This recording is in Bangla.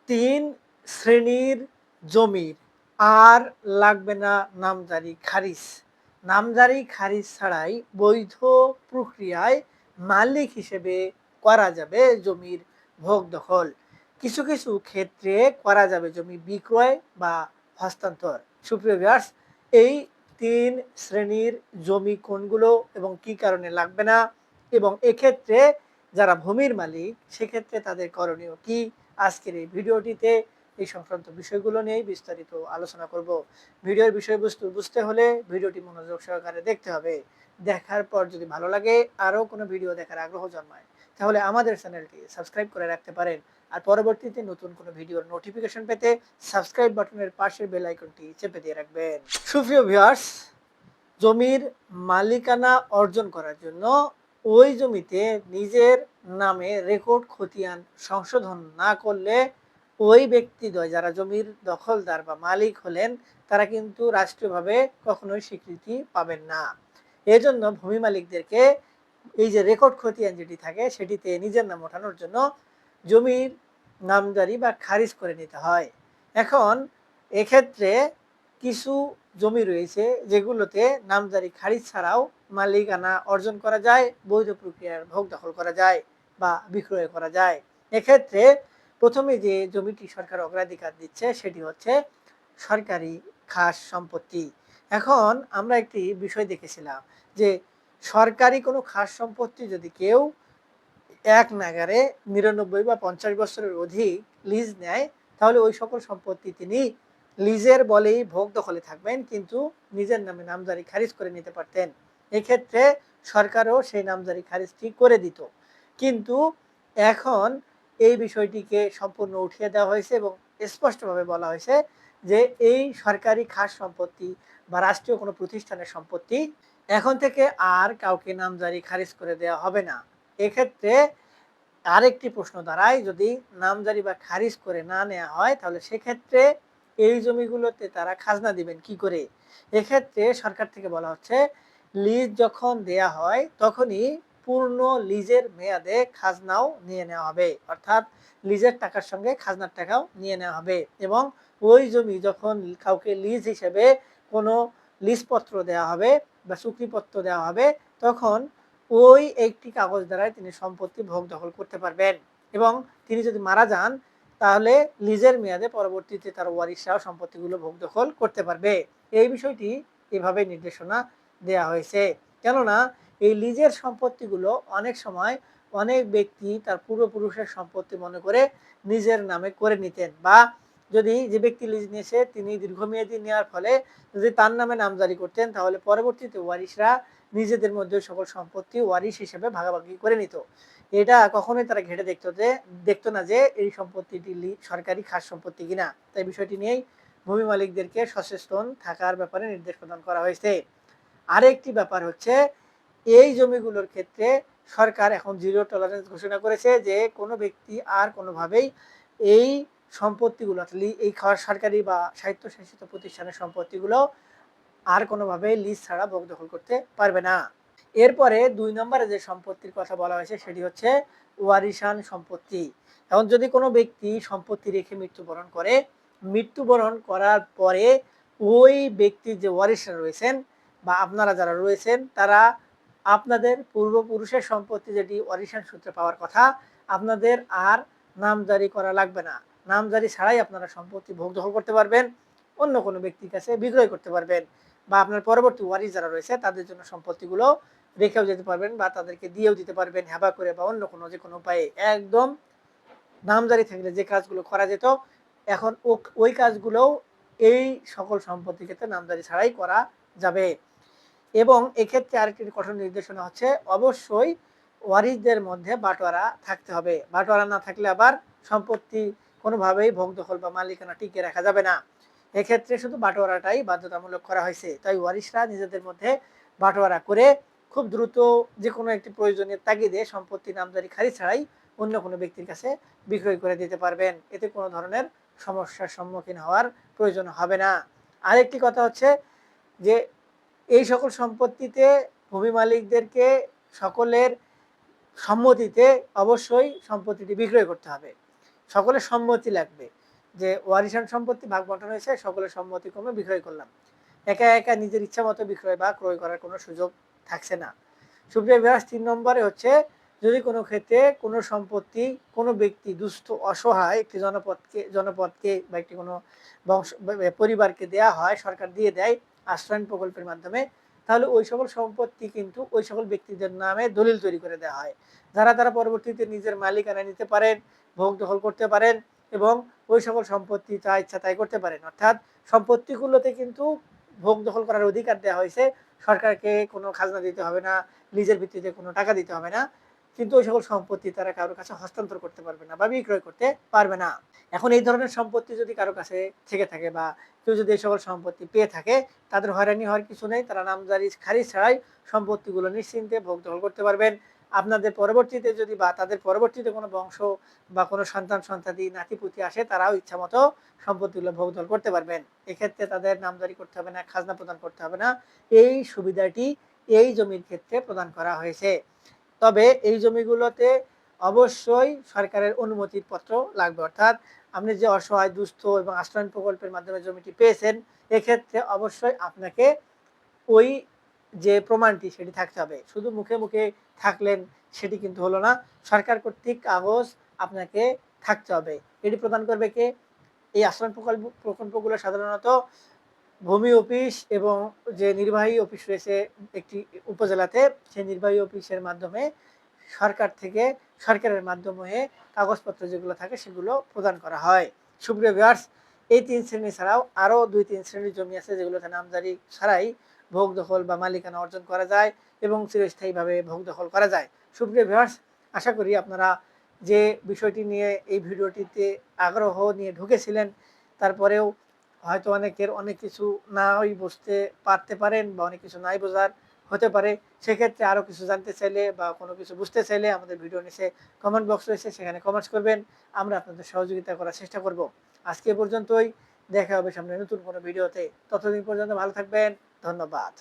তিন শ্রেণীর জমির আর লাগবে না নামজারি খারিজ। নামজারি খারিজ ছাড়াই বৈধ প্রক্রিয়ায় মালিক হিসেবে করা যাবে জমির ভোগ দখল। কিছু কিছু ক্ষেত্রে করা যাবে জমি বিক্রয় বা হস্তান্তর। সুপ্রিয় ভিউয়ার্স, এই তিন শ্রেণীর জমি কোনগুলো এবং কি কারণে লাগবে না, এবং এক্ষেত্রে যারা ভূমির মালিক সেক্ষেত্রে তাদের করণীয় কি, আজকের এই ভিডিওটিতে এই সংক্রান্ত বিষয়গুলো নিয়ে বিস্তারিত আলোচনা করব। ভিডিওর বিষয়বস্তু বুঝতে হলে ভিডিওটি মনোযোগ সহকারে দেখতে হবে। দেখার পর যদি ভালো লাগে, আরও কোনো ভিডিও দেখার আগ্রহ জন্মায়, তাহলে আমাদের চ্যানেলটি সাবস্ক্রাইব করে রাখতে পারেন। আর পরবর্তীতে নতুন কোনো ভিডিওর নোটিফিকেশন পেতে সাবস্ক্রাইব বাটনের পাশের বেল আইকনটি চেপে দিয়ে রাখবেন। সুপ্রিয় ভিউয়ার্স, জমির মালিকানা অর্জন করার জন্য ওই জমিতে নিজের নামে রেকর্ড খতিয়ান সংশোধন না করলে ওই ব্যক্তিদ্বয় যারা জমির দখলদার বা মালিক হলেন তারা কিন্তু রাষ্ট্রীয়ভাবে কখনোই স্বীকৃতি পাবেন না। এজন্য ভূমি মালিকদেরকে এই যে রেকর্ড খতিয়ান যেটি থাকে সেটিতে নিজের নাম ওঠানোর জন্য জমির নামজারি বা খারিজ করে নিতে হয়। এখন এক্ষেত্রে কিছু জমি রয়েছে যেগুলোতে নামজারি খারিজ ছাড়াও মালিকানা অর্জন করা যায়, বৈধ প্রক্রিয়ার ভোগ দখল করা যায় বা বিক্রয় করা যায়। এক্ষেত্রে প্রথমে যে জমিটি সরকার অগ্রাধিকার দিচ্ছে সেটি হচ্ছে সরকারি খাস সম্পত্তি। এখন আমরা একটি বিষয় দেখেছিলাম যে সরকারি কোনো খাস সম্পত্তি যদি কেউ এক নাগারে ৯৯ বা ৫০ বছরের অধিক লিজ নেয়, তাহলে ওই সকল সম্পত্তি তিনি লিজের বলেই ভোগ দখলে থাকবেন, কিন্তু নিজের নামে নামজারি খারিজ করে নিতে পারতেন। এক্ষেত্রে সরকারও সেই নামজারি খারিজটি করে দিত। কিন্তু এখন এই বিষয়টিকে সম্পূর্ণ উঠিয়ে দেওয়া হয়েছে এবং স্পষ্টভাবে বলা হয়েছে যে এই সরকারি খাস সম্পত্তি বা রাষ্ট্রীয় কোনো প্রতিষ্ঠানের সম্পত্তি এখন থেকে আর কাউকে নামজারি খারিজ করে দেওয়া হবে না। এক্ষেত্রে আরেকটি প্রশ্ন দাঁড়ায়, যদি নামজারি বা খারিজ করে না নেওয়া হয় তাহলে সেক্ষেত্রে এই জমিগুলোতে তারা খাজনা দিবেন কি করে? এক্ষেত্রে সরকার থেকে বলা হচ্ছে লিজ যখন দেয়া হয় তখনই পূর্ণ লিজের মেয়াদে খাজনাও নিয়ে নেওয়া হবে, অর্থাৎ লিজের টাকার সঙ্গে খাজনার টাকাও নিয়ে নেওয়া হবে। এবং ওই জমি যখন কাউকে লিজ হিসেবে কোনো লিজপত্র দেওয়া হবে বা চুক্তিপত্র দেওয়া হবে তখন ওই একটি কাগজ দ্বারাই তিনি সম্পত্তি ভোগ দখল করতে পারবেন। এবং তিনি যদি মারা যান তাহলে লিজের মেয়াদে পরবর্তীতে তার ওয়ারিশরাও সম্পত্তিগুলো ভোগ দখল করতে পারবে। এই বিষয়টি এভাবে নির্দেশনা দেয়া হয়েছে। কেননা এই লিজের সম্পত্তিগুলো অনেক সময় অনেক ব্যক্তি তার পূর্বপুরুষের সম্পত্তি মনে করে নিজের নামে করে নিতেন, বা যদি যে ব্যক্তি লিজ নিয়েছে তিনি দীর্ঘমেয়াদী নেওয়ার ফলে যদি তার নামে নামজারি করতেন তাহলে পরবর্তীতে ওয়ারিশরা নিজেদের মধ্যে সকল সম্পত্তি ওয়ারিশ হিসেবে ভাগাভাগি করে নিত। এটা কখনোই তারা ঘেটে দেখতো না যে এই সম্পত্তিটি সরকারি খাস সম্পত্তি কিনা। তাই বিষয়টি নিয়েই ভূমি মালিকদেরকে সচেতন থাকার ব্যাপারে নির্দেশ প্রদান করা হয়েছে। আরেকটি ব্যাপার হচ্ছে এই জমিগুলোর ক্ষেত্রে সরকার এখন জিরো টলারেন্স ঘোষণা করেছে যে কোনো ব্যক্তি আর কোনোভাবেই এই সম্পত্তিগুলো এই সরকারি বা স্বায়ত্তশাসিত প্রতিষ্ঠানের সম্পত্তিগুলো আর কোনোভাবেই লিজ ছাড়া ভোগ দখল করতে পারবে না। এরপরে ২ নম্বরে যে সম্পত্তির কথা বলা হয়েছে সেটি হচ্ছে ওয়ারিশান সম্পত্তি। এখন যদি কোনো ব্যক্তি সম্পত্তি রেখে মৃত্যুবরণ করে, মৃত্যুবরণ করার পরে ওই ব্যক্তির যে ওয়ারিশরা রয়েছেন বা আপনারা যারা রয়েছেন তারা আপনাদের পূর্বপুরুষের সম্পত্তি যেটি ওয়ারিশান সূত্রে পাওয়ার কথা আপনাদের আর নামজারি করা লাগবে না। নামজারি ছাড়াই আপনারা সম্পত্তি ভোগ দখল করতে পারবেন, অন্য কোনো ব্যক্তির কাছে বিক্রয় করতে পারবেন, বা আপনার পরবর্তী ওয়ারিশ যারা রয়েছে তাদের জন্য সম্পত্তিগুলো রেখেও যেতে পারবেন বা তাদেরকে দিয়েও দিতে পারবেন হেবা করে বা অন্য কোনো যে কোনো উপায়ে। একদম নামজারি থাকলে যে কাজগুলো করা যেত এখন ওই কাজগুলোও এই সকল সম্পত্তির ক্ষেত্রে নামজারি ছাড়াই করা যাবে। এবং এক্ষেত্রে আরেকটি কঠোর নির্দেশনা হচ্ছে অবশ্যই ওয়ারিশদের মধ্যে বাটোয়ারা থাকতে হবে। বাটোয়ারা না থাকলে আবার সম্পত্তি কোনোভাবেই ভোগ দখল বা মালিকানা টিকিয়ে রাখা যাবে না। এক্ষেত্রে শুধু বাটোয়ারাটাই বাধ্যতামূলক করা হয়েছে। তাই ওয়ারিশরা নিজেদের মধ্যে বাটোয়ারা করে খুব দ্রুত যে কোনো একটি প্রয়োজনীয় তাগিদে সম্পত্তি নামজারি খারিজ ছাড়াই অন্য কোনো ব্যক্তির কাছে বিক্রয় করে দিতে পারবেন। এতে কোনো ধরনের সমস্যার সম্মুখীন হওয়ার প্রয়োজন হবে না। আরেকটি কথা হচ্ছে যে এই সকল সম্পত্তিতে ভূমি মালিকদেরকে সকলের সম্মতিতে অবশ্যই সম্পত্তিটি বিক্রয় করতে হবে। সকলের সম্মতি লাগবে, যে ওয়ারিশান সম্পত্তি ভাগ বন্টন হয়েছে, সকলের সম্মতিক্রমে বিক্রয় করলাম। একা একা নিজের ইচ্ছা মতো বিক্রয় বা ক্রয় করার কোনো সুযোগ থাকছে না। সুপ্রিয় ভিউয়ার্স, ৩ নম্বরে হচ্ছে, যদি কোনো ক্ষেত্রে কোনো সম্পত্তি কোনো ব্যক্তি দুস্থ অসহায় একটি জনপদকে বা একটি কোনো বংশ পরিবারকে দেয়া হয়, সরকার দিয়ে দেয় আশ্রয়ণ প্রকল্পের মাধ্যমে, তাহলে ওই সকল সম্পত্তি কিন্তু ওই সকল ব্যক্তিদের নামে দলিল তৈরি করে দেওয়া হয়, যারা তারা পরবর্তীতে নিজের মালিকানা নিতে পারেন, ভোগ দখল করতে পারেন এবং ওই সকল সম্পত্তি যা ইচ্ছা তাই করতে পারেন। অর্থাৎ সম্পত্তিগুলোতে কিন্তু ভোগ দখল করার অধিকার দেওয়া হয়েছে, সরকারকে কোনো খাজনা দিতে হবে না, লিজের ভিত্তিতে কোনো টাকা দিতে হবে না, কিন্তু ওই সকল সম্পত্তি তারা কারোর কাছে হস্তান্তর করতে পারবে না বা বিক্রয় করতে পারবে না। এখন এই ধরনের সম্পত্তি যদি কারো কাছে থেকে থাকে বা কেউ যদি এই সকল সম্পত্তি পেয়ে থাকে, তাদের হয়রানি হওয়ার কিছু নেই, তারা নামজারি খারিজ ছাড়াই সম্পত্তিগুলো নিশ্চিন্তে ভোগ দখল করতে পারবেন। আপনাদের পরবর্তীতে যদি বা তাদের পরবর্তীতে কোনো বংশ বা কোনো সন্তান সন্তাদি নাতিপুতি আসে, তারাও ইচ্ছা মতো সম্পত্তিগুলো ভোগ দখল করতে পারবেন। এক্ষেত্রে তাদের নামজারি করতে হবে না, খাজনা প্রদান করতে হবে না। এই সুবিধাটি এই জমির ক্ষেত্রে প্রদান করা হয়েছে। তবে এই জমিগুলোতে অবশ্যই সরকারের অনুমতির পত্র লাগবে। অর্থাৎ আপনি যে অসহায় দুস্থ এবং আশ্রয়ণ প্রকল্পের মাধ্যমে জমিটি পেয়েছেন, এক্ষেত্রে অবশ্যই আপনাকে ওই যে প্রমাণটি সেটি থাকতে হবে। শুধু মুখে মুখে থাকলেন সেটি কিন্তু হলো না, সরকার কর্তৃক কাগজ আপনাকে থাকতে হবে। এটি প্রদান করবে কে? এই আশ্রয়ণ প্রকল্পগুলো সাধারণত ভূমি অফিস এবং যে নির্বাহী অফিস রয়েছে একটি উপজেলাতে, সেই নির্বাহী অফিসের মাধ্যমে সরকারের মাধ্যমে কাগজপত্র যেগুলো থাকে সেগুলো প্রদান করা হয়। সুপ্রিয় ভিউয়ার্স, এই ৩ শ্রেণী ছাড়াও আরও ২-৩ শ্রেণীর জমি আছে যেগুলোতে নামজারি ছাড়াই ভোগ দখল বা মালিকানা অর্জন করা যায় এবং চিরস্থায়ীভাবে ভোগ দখল করা যায়। সুপ্রিয় ভিউয়ার্স, আশা করি আপনারা যে বিষয়টি নিয়ে এই ভিডিওটিতে আগ্রহ নিয়ে ঢুকেছিলেন, তারপরেও হয়তো অনেকের অনেক কিছু নাই বুঝতে পারতে পারেন বা অনেক কিছু নাই বোঝার হতে পারে। সেক্ষেত্রে আরও কিছু জানতে চাইলে বা কোনো কিছু বুঝতে চাইলে আমাদের ভিডিও নিচে কমেন্ট বক্স রয়েছে, সেখানে কমেন্টস করবেন। আমরা আপনাদের সহযোগিতা করার চেষ্টা করব। আজকে এ পর্যন্তই। দেখা হবে সামনে নতুন কোনো ভিডিওতে। ততদিন পর্যন্ত ভালো থাকবেন। ধন্যবাদ।